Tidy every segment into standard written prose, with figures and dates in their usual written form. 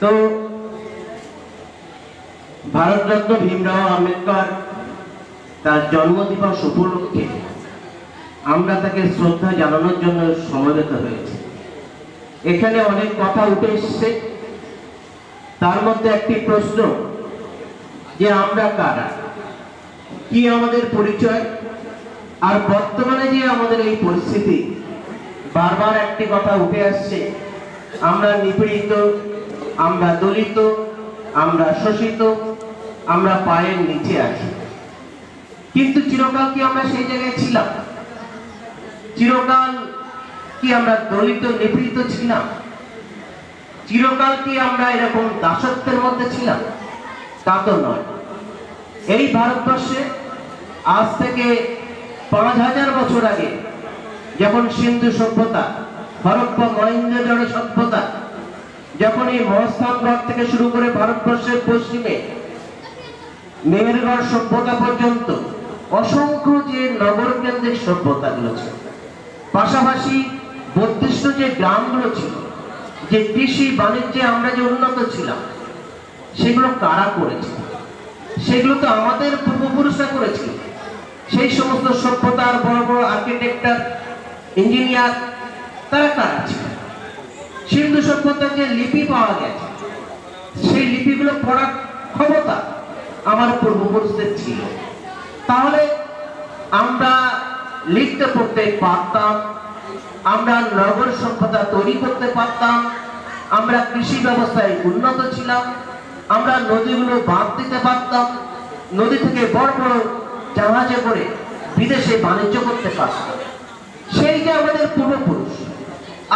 তো ভারতরত্ন ভীমরাও আম্বেদকর তার জন্মদিবস উপলক্ষে আমরা তাকে শ্রদ্ধা জানানোর জন্য সমবেত হয়েছি। এখানে অনেক কথা উঠে এসছে, তার মধ্যে একটি প্রশ্ন যে আমরা কারা, কি আমাদের পরিচয়। আর বর্তমানে যে আমাদের এই পরিস্থিতি, বারবার একটি কথা উঠে আসছে, আমরা নিপীড়িত, আমরা দলিত, আমরা শোষিত, আমরা পায়ের নিচে আছি। কিন্তু চিরকাল কি আমরা সেই জায়গায় ছিলাম? চিরকাল কি আমরা দলিত নিপীড়িত ছিলাম? চিরকাল কি আমরা এরকম দাসত্বের মধ্যে ছিলাম? তা তো নয়। এই ভারতবর্ষে আজ থেকে 5000 বছর আগে যখন সিন্ধু সভ্যতা, হরপ্পা মহেঞ্জোদারো সভ্যতা, যখন এই মহাস্থানগড় থেকে শুরু করে ভারতবর্ষের পশ্চিমে মেহেরগড় সভ্যতা পর্যন্ত অসংখ্য যে নগর কেন্দ্রিক সভ্যতাগুলো ছিল, পাশাপাশি বর্ধিষ্ণু যে গ্রামগুলো ছিল, যে কৃষি বাণিজ্যে আমরা যে উন্নত ছিলাম, সেগুলো কারা করেছিল? সেগুলো তো আমাদের পূর্বপুরুষরা করেছিল। সেই সমস্ত সভ্যতার বড় বড় আর্কিটেক্টর, ইঞ্জিনিয়ার, তারা কারা ছিল? সিন্ধু সভ্যতার যে লিপি পাওয়া গেছে, সেই লিপিগুলো পড়ার ক্ষমতা আমার পূর্বপুরুষদের ছিল। তাহলে আমরা লিখতে পড়তে পারতাম, আমরা নগর সভ্যতা তৈরি করতে পারতাম, আমরা কৃষি ব্যবস্থায় উন্নত ছিলাম, আমরা নদীগুলো বাঁধ দিতে পারতাম, নদী থেকে বড় বড় জাহাজে করে বিদেশে বাণিজ্য করতে পারতাম। সেই যে আমাদের পূর্বপুরুষ,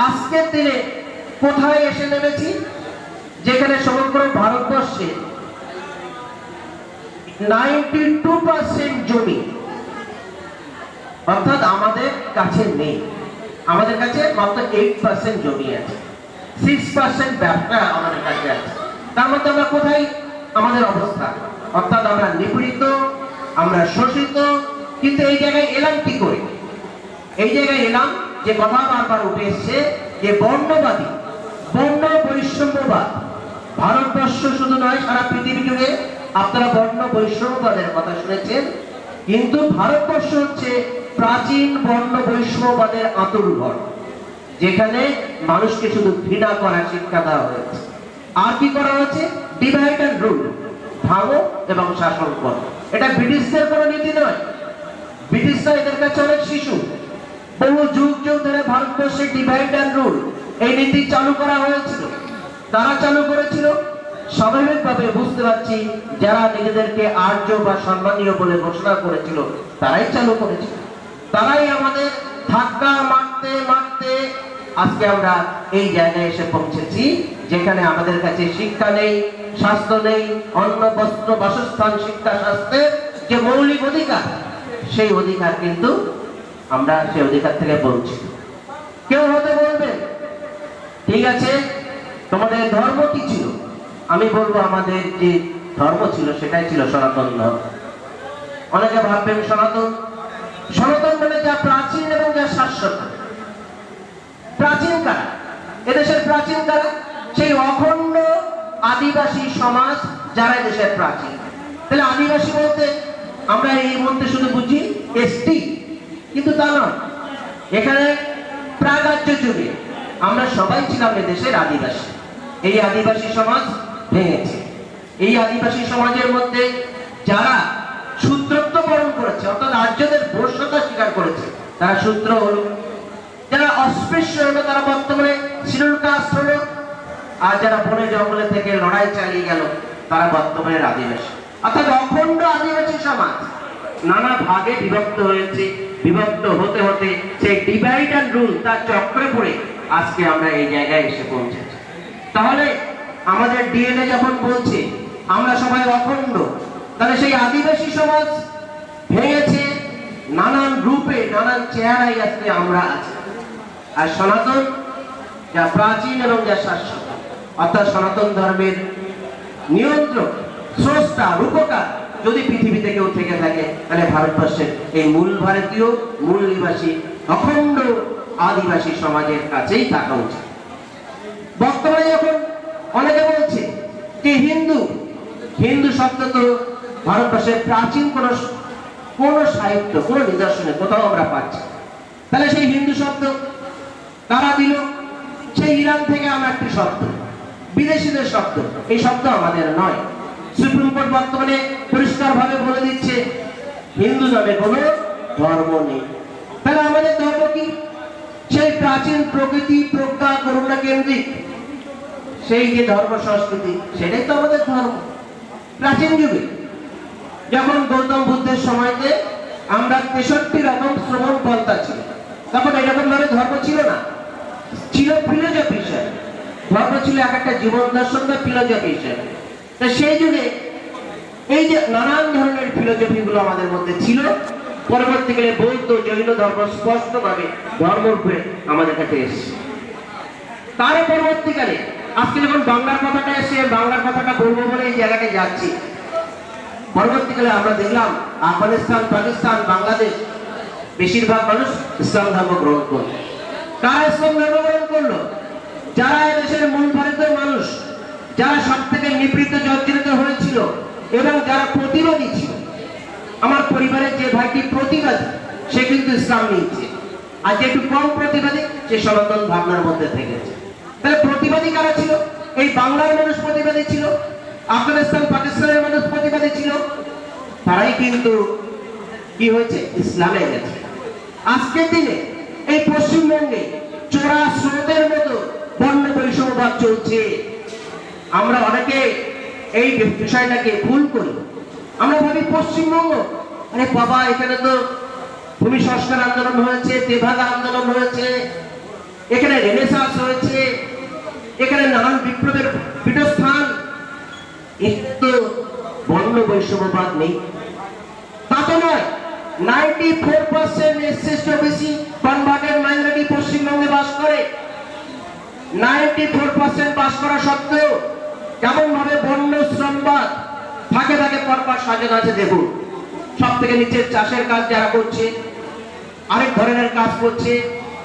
আজকের দিনে কোথায় এসে নেমেছি? যেখানে সমগ্র ভারতবর্ষে 92% জমি অর্থাৎ আমাদের কাছে নেই। আমাদের কাছে মাত্র 8% জমি আছে, 6% ব্যবসা আমাদের কাছে আছে। তার মধ্যে আমরা কোথায় আমাদের অবস্থা? অর্থাৎ আমরা নিপীড়িত, আমরা শোষিত। কিন্তু এই জায়গায় এলাম কি করে? এই জায়গায় এলাম যে কথা বারবার উঠে এসছে যে বর্ণবাদী, বর্ণ বৈষম্যবাদ। ভারতবর্ষ শুধু নয়, সারা পৃথিবী জুড়ে আপনারা বর্ণ বৈষম্যবাদের কথা শুনেছেন। কিন্তু ভারতবর্ষ হচ্ছে প্রাচীন বর্ণ বৈষম্যবাদের আঁতুড়ঘর, যেখানে মানুষকে শুধু ঘৃণা করার শিক্ষা দেওয়া হয়েছে। আর কি করা হয়েছে? ডিভাইড অ্যান্ড রুল, ভাঙো এবং শাসন করো। এটা ব্রিটিশদের কোনো নীতি নয়। ব্রিটিশরা এদের কাছে অনেক শিশু। বহু যুগ যুগ ধরে ভারতবর্ষে ডিভাইড অ্যান্ড রুল এই নীতি চালু করা হয়েছিল। তারা চালু করেছিল, স্বাভাবিকভাবে বুঝতে পারছি যারা নিজেদেরকে আর্য বা সম্মানীয় বলে ঘোষণা করেছিল, তারাই চালু করেছিল। তারাই আমাদের ধাক্কা মারতে মারতে আজকে আমরা এই জায়গায় এসে পৌঁছেছি, যেখানে আমাদের কাছে শিক্ষা নেই, স্বাস্থ্য নেই, অন্ন বস্ত্র বাসস্থান, শিক্ষা, স্বাস্থ্যের যে মৌলিক অধিকার, সেই অধিকার কিন্তু আমরা সেই অধিকার থেকে বঞ্চিত। কেউ হতে বলবে ঠিক আছে, তোমাদের ধর্ম কি ছিল? আমি বলবো আমাদের যে ধর্ম ছিল সেটাই ছিল সনাতন ধর্ম। অনেকে ভাববেন সনাতন, সনাতন মানে যা প্রাচীন এবং যা শাশ্বত। প্রাচীন কারা? এদেশের প্রাচীন কারা? সেই অখণ্ড আদিবাসী সমাজ, যারা এদেশের প্রাচীন। তাহলে আদিবাসী বলতে আমরা এই মধ্যে শুধু বুঝি এসটি, কিন্তু তা নয়। এখানে প্রাগার্য যুগে আমরা সবাই ছিলাম এদেশের আদিবাসী। এই আদিবাসী সমাজ ভেঙেছে। এই আদিবাসী সমাজের মধ্যে যারা শূদ্রত্ব বরণ করেছে, অর্থাৎ আর্যদের বর্ষতা স্বীকার করেছে, তারা শূদ্র হলো। যারা অস্পৃশ্য হলো, তারা বর্তমানে শিডিউল কাস্ট হলো। আর যারা বনে জঙ্গলে থেকে লড়াই চালিয়ে গেল, তারা বর্তমানে আদিবাসী। অর্থাৎ অখণ্ড আদিবাসী সমাজ নানা ভাগে বিভক্ত হয়েছে। বিভক্ত হতে হতে সেই ডিভাইড অ্যান্ড রুল তার চক্রে পড়ে আজকে আমরা এই জায়গায় এসে পৌঁছেছি। তাহলে আমাদের ডিএনএ যখন বলছে আমরা সবাই অখণ্ড, তাহলে সেই আদিবাসী সমাজ ভেঙেছে নানান রূপে, নানান চেহারায় আজকে আমরা আছি। আর সনাতন যা প্রাচীন এবং যা শাশ্বত, অর্থাৎ সনাতন ধর্মের নিয়ন্ত্রক, স্রষ্টা, রূপকার যদি পৃথিবীতে কেউ থেকে থাকে, তাহলে ভারতবর্ষের এই মূল ভারতীয়, মূল নিবাসী, অখণ্ড আদিবাসী সমাজের কাছেই থাকা উচিত। বর্তমানে যখন অনেকে বলছে হিন্দু, হিন্দু শব্দ তো ভারতবর্ষের প্রাচীন কোন সাহিত্য, কোন নিদর্শনে কোথাও আমরা পাচ্ছি। তাহলে সেই হিন্দু শব্দ কারা দিল? সেই ইরান থেকে আমরা একটি শব্দ, বিদেশিদের শব্দ। এই শব্দ আমাদের নয়। সুপ্রিম কোর্ট বর্তমানে পরিষ্কার ভাবে বলে দিচ্ছে হিন্দু নামে কোনো ধর্ম নেই। তাহলে আমাদের ধর্ম কি? সেই প্রাচীন প্রকৃতি, প্রজ্ঞা, করুণা কেন্দ্রিক সেই যে ধর্ম সংস্কৃতি, সেটাই তো আমাদের ধর্ম। প্রাচীন যুগে যখন গৌতম বুদ্ধের সময়তে আমরা 63 রকম শ্রবণ পন্থা ছিল, তখন এরকম ভাবে ধর্ম ছিল না, ছিল ফিলোজফি হিসাবে। ধর্ম ছিল এক একটা জীবন দর্শন বা ফিলোজফি হিসাবে। তা সেই যুগে এই যে নানান ধরনের ফিলোজফি গুলো আমাদের মধ্যে ছিল, পরবর্তীকালে বৌদ্ধ, জৈন ধর্ম স্পষ্টভাবে ধর্মরূপে আমাদের কাছে এসেছে। তার পরবর্তীকালে আজকে যখন বাংলার কথাটা এসে, বাংলার কথাটা বলবো বলে এই জায়গাটা যাচ্ছি, পরবর্তীকালে আমরা দেখলাম আফগানিস্তান, পাকিস্তান, বাংলাদেশ বেশিরভাগ মানুষ ইসলাম ধর্ম গ্রহণ করল। কারা ইসলাম ধর্ম গ্রহণ করলো? যারা দেশের মূল ভারতীয় মানুষ, যারা সব থেকে নিপীড়িত, জর্জরিত হয়েছিল এবং যারা প্রতিবাদী ছিল। আমার পরিবারের যে ভাইটি প্রতিবাদী, সে কিন্তু ইসলাম নিয়েছে। আর যে একটু কম প্রতিবাদী, সে সনাতন ভাবনার মধ্যে থেকেছে। তাহলে প্রতিবাদী কারা ছিল? এই বাংলার মানুষ প্রতিবাদী ছিল, আফগানিস্তান, পাকিস্তানের মানুষ প্রতিবাদী ছিল। তারাই কিন্তু কি হয়েছে? ইসলামে গেছে। আজকের দিনে এই পশ্চিমবঙ্গে চোরা স্রোতের মতো বর্ণ বৈষম্যবাদ চলছে। আমরা অনেকে এই বিষয়টাকে ভুল করি। আমরা ভাবি পশ্চিমবঙ্গ, আরে বাবা, এখানে তো ভূমি সংস্কার আন্দোলন হয়েছে, তেভাগা আন্দোলন হয়েছে, এখানে রেনেসাঁস হয়েছে, এখানে নানান বিপ্লবের পীঠস্থান, একটু বর্ণ বৈষম্যবাদ নেই। তা তো নয়। 94% এসসি ওবিসি কনভার্টেড মাইনরিটি পশ্চিমবঙ্গে বাস করে। 94% বাস করা সত্ত্বেও কেমন ভাবে বর্ণ শ্রমবাদ থাকে থাকে পরপর সাজানো আছে। দেখুন, সব থেকে নিচের চাষের কাজ যারা করছে, আরেক ধরনের কাজ করছে,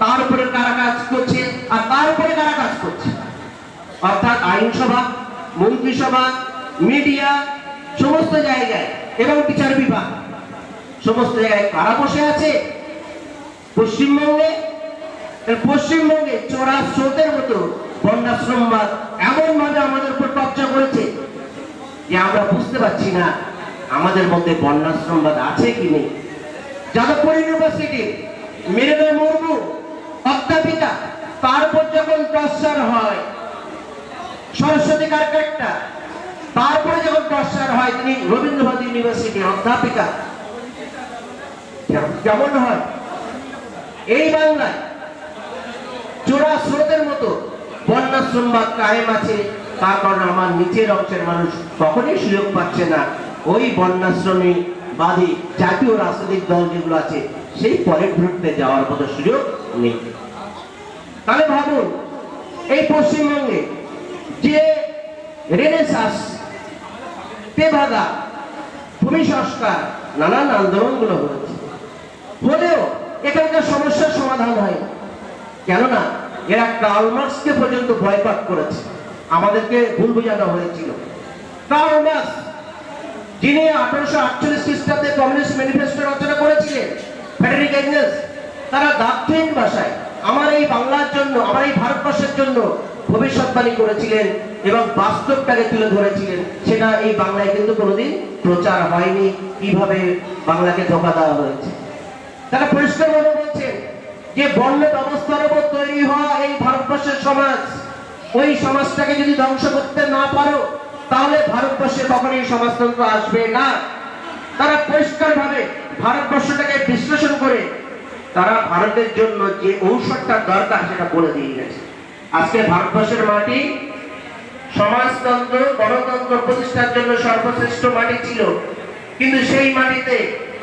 তার উপরে কারা কাজ করছে, আর তার উপরে কারা কাজ করছে। অর্থাৎ আইনসভা, মন্ত্রিসভা, মিডিয়া, সমস্ত জায়গায় এবং বিচার বিভাগ, সমস্ত জায়গায় কারা বসে আছে? পশ্চিমবঙ্গে। পশ্চিমবঙ্গে চোরা স্রোতের মতো বর্ণাশ্রমবাদ এমন ভাবে আমাদের উপর কব্জা করেছে যে আমরা বুঝতে পারছি না আমাদের মধ্যে বর্ণাশ্রমবাদ আছে কি নেই। যাদবপুর ইউনিভার্সিটি মেরিনা মুর্মু অধ্যাপিকা, তারপর যখন টর্চার হয় সরস্বতী কারকেটটা, তারপরে যখন টর্চার হয় তিনি রবীন্দ্রনাথ ইউনিভার্সিটির অধ্যাপিকা, কেমন হয়? এই বাংলায় চোরা স্রোতের মতো বর্ণাশ্রমবাদ কায়েম আছে। তার কারণে আমার নিচের অংশের মানুষ কখনোই সুযোগ পাচ্ছে না ওই বর্ণাশ্রমী বাদী জাতীয় রাজনৈতিক দল যেগুলো আছে সেই পরের গ্রুপে যাওয়ার মতো সুযোগ নেই। তাহলে ভাবুন, এই পশ্চিমবঙ্গে যে রেনেসাঁস, তেভাগা, ভূমি সংস্কার, নানান আন্দোলনগুলো হয়েছে, হলেও এখানকার সমস্যার সমাধান হয়। কেননা এরা কার্ল মার্ক্সকে পর্যন্ত ভয়পাত করেছে। আমাদেরকে ভুল বোঝানো হয়েছিল। কার্ল মার্ক্স, যিনি 1848 খ্রিস্টাব্দে কমিউনিস্ট ম্যানিফেস্টো রচনা করেছিলেন, ফ্রেডারিক এঙ্গেলস, তারা দার্শনিক ভাষায় আমার এই বাংলার জন্য, আমার এই ভারতবর্ষের জন্য ভবিষ্যৎবাণী করেছিলেন এবং বাস্তবটাকে তুলে ধরেছিলেন। সেটা এই বাংলায় কিন্তু কোনোদিন প্রচার হয়নি, কিভাবে বাংলাকে ধোঁকা দেওয়া হয়েছে। তারা পরিষ্কারভাবে বলছেন যে বর্ণ ব্যবস্থার উপর তৈরি হওয়া এই ভারতবর্ষের সমাজ, ওই সমাজটাকে যদি ধ্বংস করতে না পারো তাহলে ভারতবর্ষে কখনোই সমাজতন্ত্র আসবে না। তারা পরিষ্কারভাবে ভারতবর্ষটাকে বিশ্লেষণ করে তারা ভারতের জন্য যে ঔষধটা দরকার সেটা বলে দিয়ে গেছে। আজকে ভারতবর্ষের মাটি সমাজতন্ত্র, গণতন্ত্র প্রতিষ্ঠার জন্য সর্বশ্রেষ্ঠ মাটি ছিল, কিন্তু সেই মাটিতে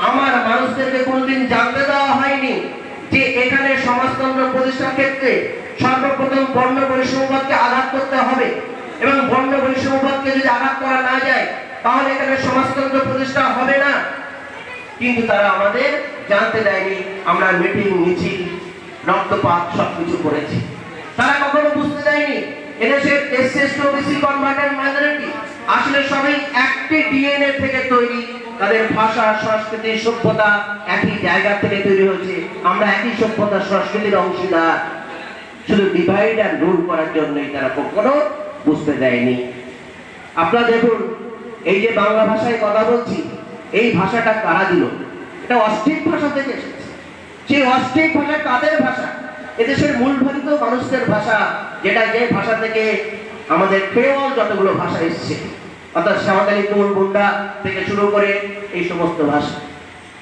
আমার মানুষদেরকে কোনদিন জানতে দেওয়া হয়নি যে এখানে সমাজতন্ত্র প্রতিষ্ঠার ক্ষেত্রে সর্বপ্রথম বর্ণ বৈষম্যবাদকে আঘাত করতে হবে এবং বর্ণ বৈষম্যবাদকে যদি আঘাত করা না যায় তাহলে এখানে সমাজতন্ত্র প্রতিষ্ঠা হবে না। কিন্তু তারা আমাদের জানতে দেয়নি। আমরা মিটিং, মিছিল, রক্তপাত সবকিছু করেছি। তারা কখনো বুঝতে দেয়নি এদেশের এসসি ওবিসি কনভার্টেড মাইনরিটি আসলে সবাই একটি ডিএনএ থেকে তৈরি, তাদের ভাষা সংস্কৃতি সভ্যতা একই জায়গা থেকে তৈরি হয়েছে। আমরা একই সভ্যতা সংস্কৃতির অংশীদার, শুধু ডিভাইড আর রুল করার জন্যই তারা কখনো বুঝতে দেয়নি। আপনারা দেখুন, এই যে বাংলা ভাষায় কথা বলছি, এই ভাষাটা কারা দিল? এটা অস্ট্রিক ভাষা থেকে এসেছে। সেই অস্ট্রিক ভাষা কাদের ভাষা? এদেশের মূল ভারতীয় মানুষদের ভাষা, যেটা যে ভাষা থেকে আমাদের ক্রেওল যতগুলো ভাষা এসছে, অর্থাৎ সাঁওতালি, কোল, মুন্ডা থেকে শুরু করে এই সমস্ত ভাষা।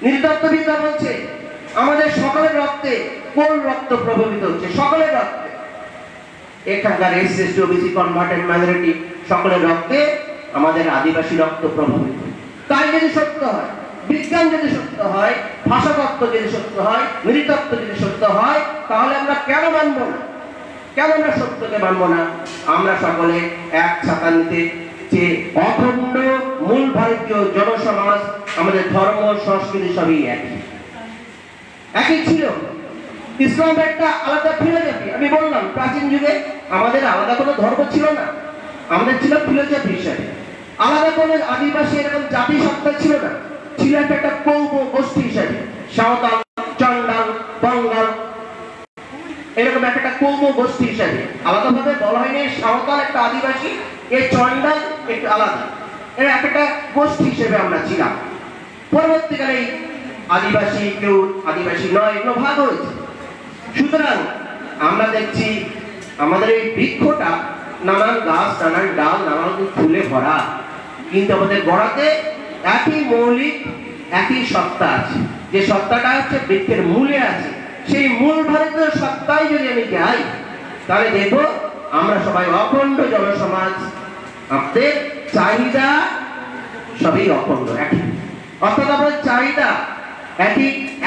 নৃতত্ত্ববিদরা বলছে আমাদের সকলের রক্তে কোন রক্ত প্রভাবিত হচ্ছে, সকলের রক্তে। এখানকার SC, ST, OBC, converted, minority সকলের রক্তে আমাদের আদিবাসী রক্ত প্রভাবিত। তাই যদি সত্য হয়, বিজ্ঞান যদি সত্য হয়, ভাষাতত্ত্ব যদি সত্য হয়, নৃতত্ত্ব যদি সত্য হয়, তাহলে আমরা কেন মানব না? কেন আমরা সত্যকে মানব না? আমরা সকলে এক ছাতার নিচে যে অখণ্ড মূল ভারতীয় জনসমাজ, আমাদের ধর্ম সংস্কৃতি সবই একই ছিল। ইসলাম একটা আলাদা ফিলোসফি। আমি বললাম প্রাচীন যুগে আমাদের আলাদা কোনো ধর্ম ছিল না, আমাদের ছিল ফিলোসফি হিসাবে। আলাদা কোনো আদিবাসী এরকম জাতিসত্তা ছিল না, ছিল একটা কৌম গোষ্ঠী হিসাবে। সাঁওতাল, চন্ডাল, বঙ্গাল, এরকম একটা কৌম গোষ্ঠী হিসাবে আলাদাভাবে বলা হয়নি সাঁওতাল একটা আদিবাসী, এই চন্ডাল একটু আলাদা, এর একটা গোষ্ঠী হিসেবে আমরা ছিলাম। পরবর্তীকালে আদিবাসী কেউ আদিবাসী নয়, এগুলো ভাগ হয়েছে। সুতরাং আমরা দেখছি আমাদের এই বৃক্ষটা নানান গাছ, নানান ডাল, নানান ফুলে ভরা, কিন্তু আমাদের গোড়াতে একই মৌলিক, একই সত্তা আছে। যে সত্তাটা হচ্ছে বৃক্ষের মূলে আছে, সেই মূল ভারতীয় সত্তায় যদি আমি যাই, তাহলে দেখবো আমরা সবাই অখণ্ড জনসমাজ, আমাদের চাহিদা সবই অখণ্ড, একই। অর্থাৎ আমাদের চাহিদা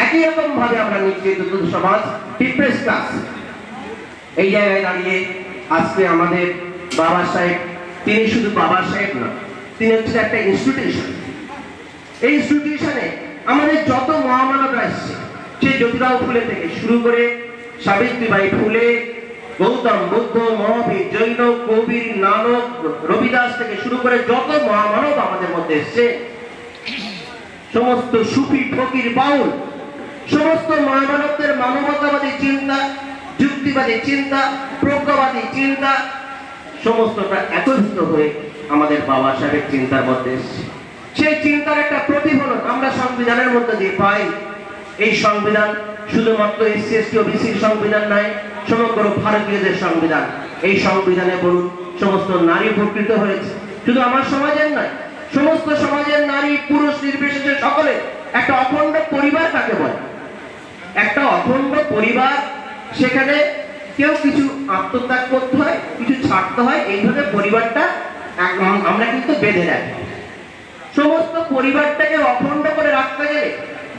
একই রকম ভাবে আমরা নিশ্চিত সমাজ, ডিপ্রেস ক্লাস। এই জায়গায় দাঁড়িয়ে আজকে আমাদের বাবা সাহেব, তিনি শুধু বাবা সাহেব না, তিনি হচ্ছে একটা ইনস্টিটিউশন। এই ইনস্টিটিউশনে আমাদের যত মহামানবরা এসছে, সে জ্যোতিরাও ফুলে থেকে শুরু করে সাবিত্রীবাই ফুলে, গৌতম বুদ্ধ, মহাবীর, জৈন, কবির, নানক, রবিদাস থেকে শুরু করে যত মহামানব আমাদের মধ্যে এসছে, সমস্ত সুফি, ফকির, বাউল, সমস্ত মহামানবদের মানবতাবাদী চিন্তা, যুক্তিবাদী চিন্তা, প্রজ্ঞাবাদী চিন্তা, সমস্তটা একত্রিত হয়ে আমাদের বাবা সাহেবের চিন্তার মধ্যে এসছে। সেই চিন্তার একটা প্রতিফলন আমরা সংবিধানের মধ্যে দিয়ে পাই। এই সংবিধান শুধুমাত্র এসসি, এসটি, ওবিসির সংবিধান নয়, সমগ্র ভারতীয়দের সংবিধান। এই সংবিধানে বলুন সমস্ত নারী উপকৃত হয়েছে, শুধু আমার সমাজের নয়, সমস্ত সমাজের নারী পুরুষ নির্বিশেষে সকলে। একটা অখণ্ড পরিবার কাকে বলে? একটা অখণ্ড পরিবার, সেখানে কেউ কিছু আত্মত্যাগ করতে হয়, কিছু ছাড়তে হয়, এইভাবে পরিবারটা আমরা কিন্তু বেঁধে রাখি। সমস্ত পরিবারটাকে অখণ্ড করে রাখতে গেলে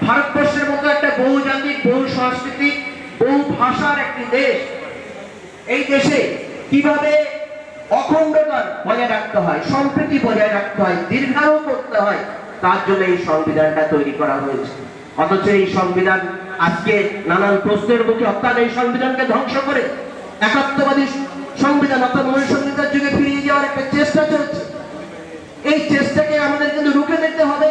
ভারতবর্ষের মতো একটা বহুজাতিক, বহু সংস্কৃতি, বহু ভাষার একটি দেশ, এই দেশে কিভাবে অখণ্ডতা বজায় রাখতে হয়, সম্প্রীতি বজায় রাখতে হয়, দীর্ঘায়ু করতে হয়, তার জন্য এই সংবিধানটা তৈরি করা হয়েছে। অথচ এই সংবিধান আজকে নানান প্রশ্নের মুখে, অর্থাৎ এই সংবিধানকে ধ্বংস করে একাত্মবাদী সংবিধান অর্থাৎ মনুসংহিতার যুগে ফিরিয়ে যাওয়ার একটা চেষ্টা চলছে। এই চেষ্টাকে আমাদের কিন্তু রুখে দিতে হবে।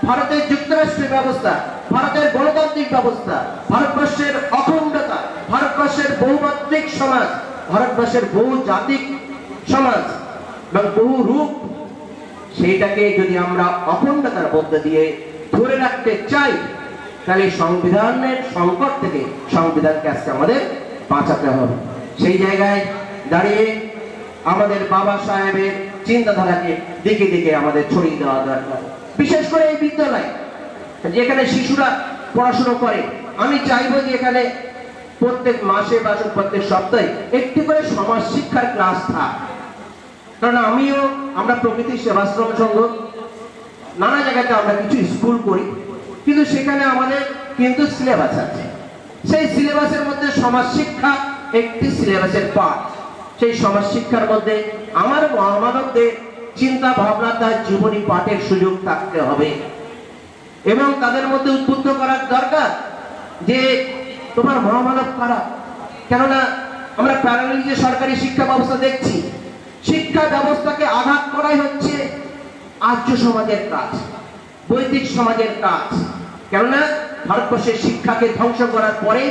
ভারতের যুক্তরাষ্ট্রের ব্যবস্থা, ভারতের গণতান্ত্রিক ব্যবস্থা, ভারতবর্ষের অখণ্ডতা, ভারতবর্ষের বহুমাত্রিক সমাজ, ভারতবর্ষের বহু জাতিক সমাজ এবং বহু রূপ, সেইটাকে যদি আমরা অখণ্ডতার মধ্যে দিয়ে ধরে রাখতে চাই, তাহলে সংবিধানের সংকট থেকে সংবিধানকে আজকে আমাদের বাঁচাতে হবে। সেই জায়গায় দাঁড়িয়ে আমাদের বাবা সাহেবের চিন্তাধারাকে দিকে দিকে আমাদের ছড়িয়ে দেওয়া দরকার। বিশেষ করে এই বিদ্যালয় যেখানে শিশুরা পড়াশোনা করে, আমি চাইবো যে এখানে প্রত্যেক মাসে বা প্রত্যেক সপ্তাহে একটি করে সমাজ শিক্ষার ক্লাস থাক। কারণ আমরা প্রকৃতি সেবাশ্রম সংঘ, নানা জায়গাতে আমরা কিছু স্কুল করি, কিন্তু সেখানে আমাদের কিন্তু সিলেবাস আছে। সেই সিলেবাসের মধ্যে সমাজ শিক্ষা একটি সিলেবাসের পাঠ। সেই সমাজ শিক্ষার মধ্যে আমার মহামানবদের চিন্তা ভাবনা, তার জীবনী পাঠের সুযোগ থাকতে হবে এবং তাদের মধ্যে উদ্বুদ্ধ করার দরকার যে তোমার মহামানব কারা। কেননা আমরা প্যারালালি যে সরকারি শিক্ষা ব্যবস্থা দেখছি, শিক্ষা ব্যবস্থাকে আঘাত করাই হচ্ছে আর্য সমাজের কাজ, বৈদিক সমাজের কাজ। কেননা ভারতবর্ষের শিক্ষাকে ধ্বংস করার পরেই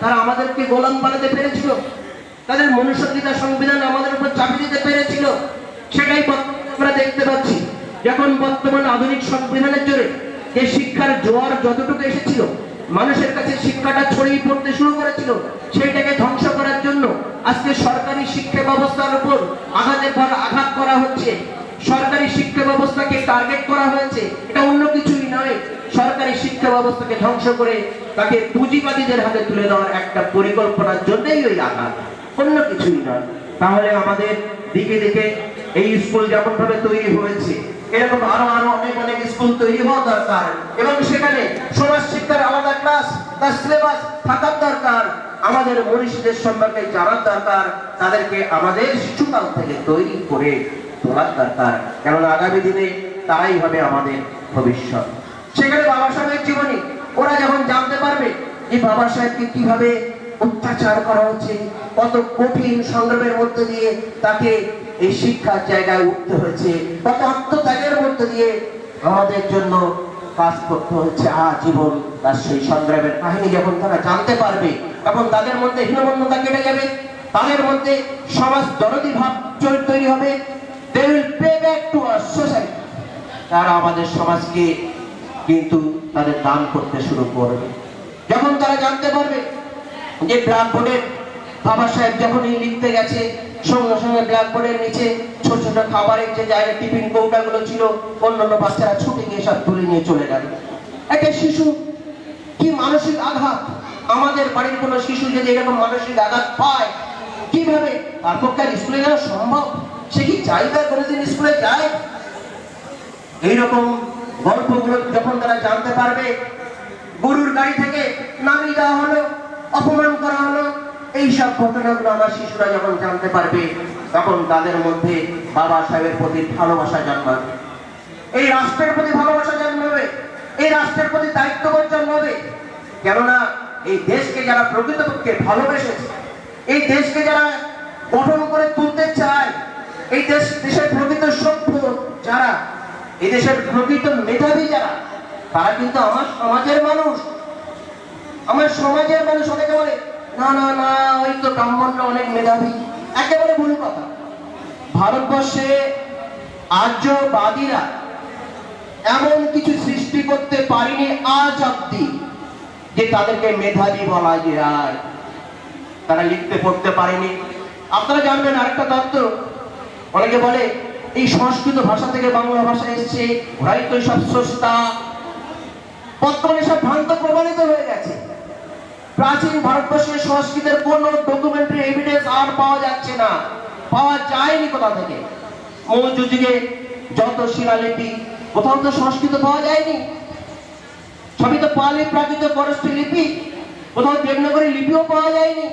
তারা আমাদেরকে গোলাম বানাতে পেরেছিল, তাদের মনুষ্যত্বিতা সংবিধান আমাদের উপর চাপিয়ে দিতে পেরেছিল। সেটাই আমরা দেখতে পাচ্ছি। যখন বর্তমান আধুনিক সংবিধানের জোরে যে শিক্ষার জোয়ার যতটুকু এসেছিল, মানুষের কাছে শিক্ষাটা ছড়িয়ে পড়তে শুরু করেছিল, সেইটাকে ধ্বংস করার জন্য আজকে সরকারি শিক্ষা ব্যবস্থার উপর আঘাতের পর আঘাত করা হচ্ছে। সরকারি শিক্ষা ব্যবস্থাকে টার্গেট করা হয়েছে। এটা অন্য কিছুই নয়, সরকারি শিক্ষা ব্যবস্থাকে ধ্বংস করে তাকে পুঁজিবাদীদের হাতে তুলে দেওয়ার একটা পরিকল্পনার জন্যই ওই আঘাত, অন্য কিছুই নয়। তাহলে আমাদের দিকে দিকে এই স্কুল যেমন ভাবে তৈরি হয়েছে, এরকম আরো আরো অনেক অনেক স্কুল তৈরি হওয়া দরকার, এবং সেখানে সমাজ শিক্ষার আলাদা ক্লাস, তার সিলেবাস থাকার দরকার। আমাদের মনীষীদের সম্পর্কে জানার দরকার, তাদেরকে আমাদের শিশুকাল থেকে তৈরি করে তোলার দরকার। কেননা আগামী দিনে তারাই হবে আমাদের ভবিষ্যৎ। সেখানে বাবা সাহেবের জীবনী ওরা যখন জানতে পারবে যে বাবা সাহেবকে কিভাবে অত্যাচার করা হচ্ছে, কত কঠিন সংগ্রামের মধ্যে দিয়ে তাকে এই শিক্ষার জায়গায় উঠতে হয়েছে, কত আত্মত্যাগের মধ্যে দিয়ে আমাদের জন্য কাজ করতে হচ্ছে আজীবন, তার সেই সংগ্রামের কাহিনী যখন তারা জানতে পারবে, তখন তাদের মধ্যে হীনমন্যতা কেটে যাবে, তাদের মধ্যে সমাজ দরদি ভাব তৈরি হবে। They will pay back to our society. তারা আমাদের সমাজকে কিন্তু তাদের দান করতে শুরু করবে। যখন তারা জানতে পারবে যে ব্ল্যাকবোর্ডের বাবা সাহেব যখনই লিখতে গেছে, সঙ্গে সঙ্গে ব্ল্যাকবোর্ডের নিচে ছোট ছোট খাবারের যে জায়গায় টিফিন কৌটাগুলো ছিল, অন্যান্য বাচ্চারা ছুটে গিয়ে সব তুলে নিয়ে চলে গেল। একটা শিশু কি মানসিক আঘাত! আমাদের বাড়ির কোনো শিশু যদি এরকম মানসিক আঘাত পায়, কিভাবে তার পক্ষে আর স্কুলে যাওয়া সম্ভব? সে কি চাইবে কোনোদিন স্কুলে যায়? এইরকম গল্পগুলো যখন তারা জানতে পারবে, গরুর গাড়ি থেকে নামিয়ে দেওয়া হলো, অপমান করা হলো, এইসব ঘটনাগুলো আমার শিশুরা যখন জানতে পারবে, তখন তাদের মধ্যে বাবা সাহেবের প্রতি ভালোবাসা জন্মাবে, এই রাষ্ট্রের প্রতি ভালোবাসা জন্মাবে, এই রাষ্ট্রের প্রতি দায়িত্ববোধ জন্মাবে। কেননা এই দেশকে যারা প্রকৃতপক্ষে ভালোবেসেছে, এই দেশকে যারা গঠন করে তুলতে চায়, এই দেশের প্রকৃত সভ্য যারা, এই দেশের প্রকৃত মেধাবী যারা, তারা কিন্তু আমার সমাজের মানুষ। আমার সমাজের মানুষ। অনেকে বলে না না না, ওই তো ব্রাহ্মণরা অনেক মেধাবী। একেবারে ভুল কথা। ভারতবর্ষে আর্যবাদীরা এমন কিছু সৃষ্টি করতে পারেনি আজ অব্দি যে তাদেরকে মেধাবী বলা যায়। তারা লিখতে পড়তে পারেনি। আপনারা জানবেন আরেকটা তত্ত্ব, অনেকে বলে এই সংস্কৃত ভাষা থেকে বাংলা ভাষা এসেছে, ওরাই তো সব স্রষ্টা। বর্তমানে সব ভ্রান্ত প্রমাণিত হয়ে গেছে। প্রাচীন ভারতবর্ষের সংস্কৃতের কোন ডকুমেন্টারি এভিডেন্স আর পাওয়া যাচ্ছে না, পাওয়া যায়নি কোথা থেকে। মৌর্য যুগে যত শিলালিপি, কোথাও তো সংস্কৃত পাওয়া যায়নি, সবই তো পালি প্রাকৃত খরস্থ লিপি, কোথাও দেবনাগরী লিপিও পাওয়া যায়নি।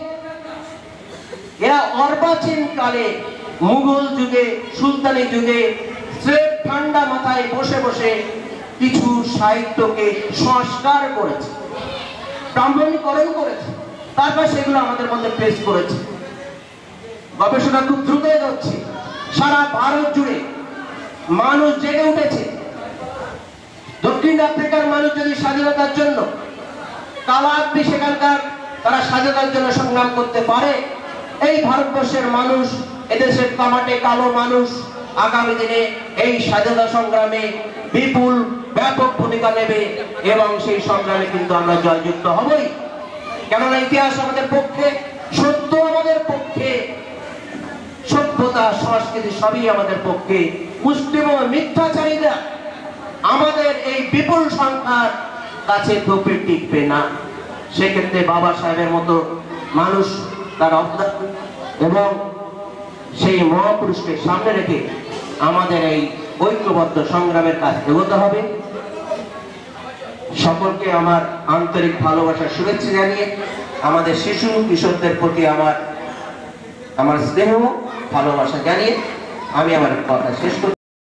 এরা অর্বাচীন কালে, মুঘল যুগে, সুলতানি যুগে স্রেফ ঠান্ডা মাথায় বসে বসে কিছু সাহিত্যকে সংস্কার করেছে, ব্রাহ্মণীকরণ করেছে, তারপর সেগুলো আমাদের মধ্যে পেশ করেছে। গবেষণা খুব দ্রুত এগোচ্ছে। সারা ভারত জুড়ে মানুষ জেগে উঠেছে। দক্ষিণ আফ্রিকার মানুষ যদি স্বাধীনতার জন্য কালাব্দি সেখানকার তারা স্বাধীনতার জন্য সংগ্রাম করতে পারে, এই ভারতবর্ষের মানুষ, এদেশের কামাটে কালো মানুষ আগামী দিনে এই স্বাধীনতা সংগ্রামে বিপুল ব্যাপক ভূমিকা নেবে, এবং সেই সংগ্রামে কিন্তু আমরা জয়যুক্ত হবই। কেননা ইতিহাস আমাদের পক্ষে, সত্য আমাদের পক্ষে, সভ্যতা সংস্কৃতি সবই আমাদের পক্ষে। মুসলিম ও মিথ্যাচারীরা আমাদের এই বিপুল সংখ্যার কাছে ধোপে টিকবে না। সেক্ষেত্রে বাবা সাহেবের মতো মানুষ তার অবদান এবং সেই মহাপুরুষকে সামনে রেখে আমাদের এই ঐক্যবদ্ধ সংগ্রামের কাজ এগোতে হবে। সকলকে আমার আন্তরিক ভালোবাসার শুভেচ্ছা জানিয়ে, আমাদের শিশু কিশোরদের প্রতি আমার স্নেহ ভালোবাসা জানিয়ে আমি আমার কথা শেষ করছি।